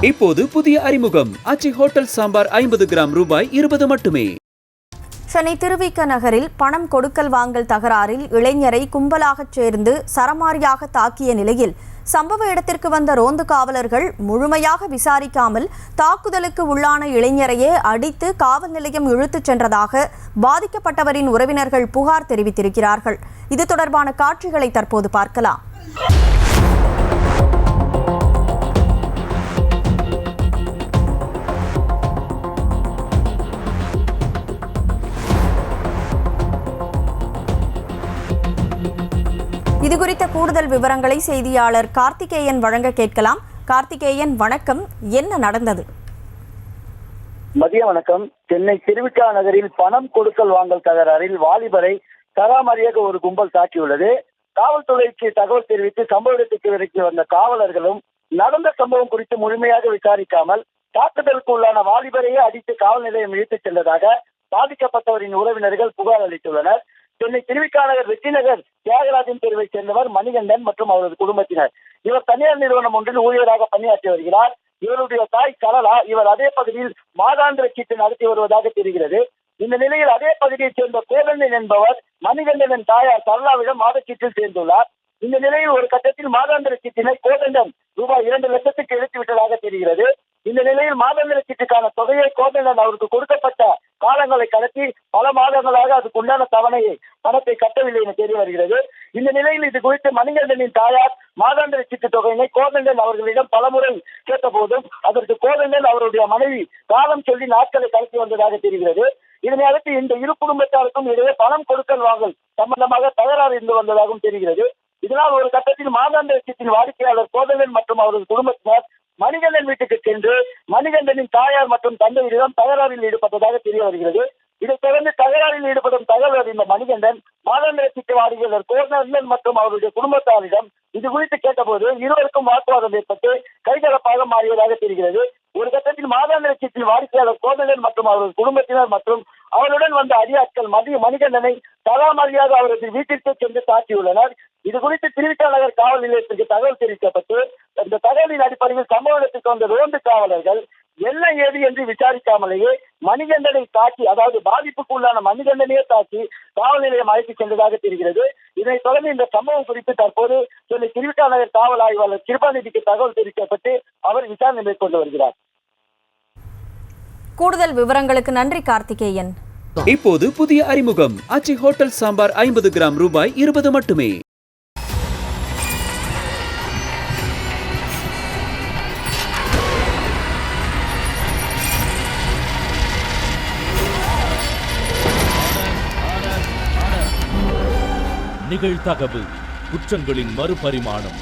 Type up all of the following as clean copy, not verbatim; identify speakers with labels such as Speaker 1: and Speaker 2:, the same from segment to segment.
Speaker 1: இப்போது புதிய அறிமுகம் ஆச்சி ஹோட்டல் சாம்பார் 50 கிராம் ரூபாய் 20 மட்டுமே.
Speaker 2: சென்னை திருவிக நகரில் பணம் கொடுக்கல் வாங்கல் தகராறில் இளைஞரை கும்பலாகச் சேர்ந்து சரமாரியாக தாக்கிய நிலையில் சம்பவ இடத்திற்கு வந்த ரோந்து காவலர்கள் முழுமையாக விசாரிக்காமல் தாக்குதலுக்கு உள்ளான இளைஞரையே அடித்து காவல் நிலையம் இழுத்துச் சென்றதாக பாதிக்கப்பட்டவரின் உறவினர்கள் புகார் தெரிவித்திருக்கிறார்கள். இது தொடர்பான காட்சிகளை தற்போது பார்க்கலாம். இதுகுறித்த கூடுதல் விவரங்களை செய்தியாளர் கார்த்திகேயன் வழங்க கேட்கலாம். கார்த்திகேயன், வணக்கம். என்ன நடந்தது?
Speaker 3: மதிய வணக்கம். சென்னை திருவிக நகரில் பணம் கொடுக்கல் வாங்கல் தகராறில் வாலிபரை சராமரியாக ஒரு கும்பல் தாக்கியுள்ளது. காவல்துறைக்கு தகவல் தெரிவித்து சம்பவ இடத்துக்கு விரைந்து வந்த காவலர்களும் நடந்த சம்பவம் குறித்து முழுமையாக விசாரிக்காமல் தாக்குதலுக்கு உள்ளான வாலிபரையே அடித்து காவல் நிலையம் இழுத்துச் சென்றதாக பாதிக்கப்பட்டவரின் உறவினர்கள் புகார் அளித்துள்ளனர். சென்னை திருவிக நகர் வெற்றி நகர் தியாகராஜன் தெருவை சேர்ந்தவர் மணிகண்டன் மற்றும் அவரது குடும்பத்தினர். இவர் தனியார் நிறுவனம் ஒன்றில் ஊழியராக பணியாற்றி வருகிறார். இவருடைய தாய் கலலா. இவர் அதே பகுதியில் மாதாந்திர சீட்டு நடத்தி வருவதாக தெரிகிறது. இந்த நிலையில் அதே பகுதியைச் சேர்ந்த கோதண்டன் என்பவர் மணிகண்டனின் தாயார் கலலாவிடம் மாதச்சீட்டில் சேர்ந்துள்ளார். இந்த நிலையில் ஒரு கட்டத்தில் மாதாந்திர சீட்டினை கோதண்டன் ரூபாய் 2 லட்சத்துக்கு எடுத்து விட்டதாக தெரிகிறது. இந்த நிலையில் மாதாந்திர சீட்டுக்கான தொகையை கோதண்டன் அவருக்கு கொடுக்கப்பட்ட காலங்களை கடத்தி பல மாதங்களாக அதுக்கு உண்டான பணத்தை கட்டவில்லை என தெரிய வருகிறது. இந்த நிலையில் இது குறித்து மணிகண்டனின் தாயார் மாதாந்திர சீட்டு தொகையினை கோதண்டன் அவர்களிடம் பலமுறை கேட்ட போதும் அதற்கு கோதண்டன் அவருடைய மனைவி காலம் சொல்லி நாட்களை கழித்து வந்ததாக தெரிகிறது. இதனை அடுத்து இந்த இரு குடும்பத்தாருக்கும் இடையே பணம் கொடுக்கல் வாங்கல் சம்பந்தமாக தகராறு இருந்து வந்ததாகவும் தெரிகிறது. இதனால் ஒரு கட்டத்தில் மாதாந்திர சீட்டின் வாடிக்கையாளர் கோதண்டன் மற்றும் அவரது குடும்பத்தினர் மணிகண்டன் வீட்டுக்கு சென்று மணிகண்டனின் தாயார் மற்றும் தந்தையிடம் தகராறில் ஈடுபட்டதாக தெரிய வருகிறது. இதைத் தொடர்ந்து தகராறில் ஈடுபடும் தகவல் அறிந்த மணிகண்டன் மாதாந்திர சீட்டு வாடிக்கையாளர் கோதண்டன் மற்றும் அவருடைய குடும்பத்தாரிடம் இது குறித்து கேட்டபோது இருவருக்கும் வாக்குவாதம் ஏற்பட்டு கைகலப்பாக மாறியதாக தெரிகிறது. ஒரு கட்டத்தில் மாதாந்திர சீட்டில் வாடிக்கையாளர் கோதண்டன் மற்றும் அவரது குடும்பத்தினர் மற்றும் அவருடன் வந்த அடியாட்கள் மணிகண்டனை சராமரியாக அவரது வீட்டிற்கு சென்று தாக்கியுள்ளனர். இது குறித்து திருவிக நகர் காவல் நிலையத்திற்கு தகவல் தெரிவிக்கப்பட்டு இந்த தகவலின் அடிப்படையில் சம்பவ இடத்திற்கு வந்த ரோந்து காவலர்கள் என்ன ஏது என்று விசாரிக்காமலேயே மணிகண்டனை தாக்கி, அதாவது பாதிப்புக்கு உள்ளான மணிகண்டனையே தாக்கி காவல் நிலையம் அழைத்துச் சென்றதாக தெரிகிறது. இதனைத் தொடர்ந்து இந்த சம்பவம் குறித்து தற்போது சென்னை திருவிக நகர் காவல் ஆய்வாளர் கிருபாநிதிக்கு தகவல் தெரிவிக்கப்பட்டு அவர் விசாரணை மேற்கொண்டு வருகிறார்.
Speaker 2: கூடுதல் விவரங்களுக்கு நன்றி கார்த்திகேயன்.
Speaker 1: இப்போது புதிய அறிமுகம் ஆச்சி ஹோட்டல் சாம்பார் 50 கிராம் ரூபாய் 20 மட்டுமே.
Speaker 4: நிகழ்தகவு குற்றங்களின் மறுபரிமாணம்.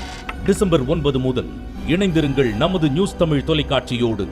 Speaker 4: டிசம்பர் 9 முதல் இணைந்திருங்கள் நமது நியூஸ் தமிழ் தொலைக்காட்சியோடு.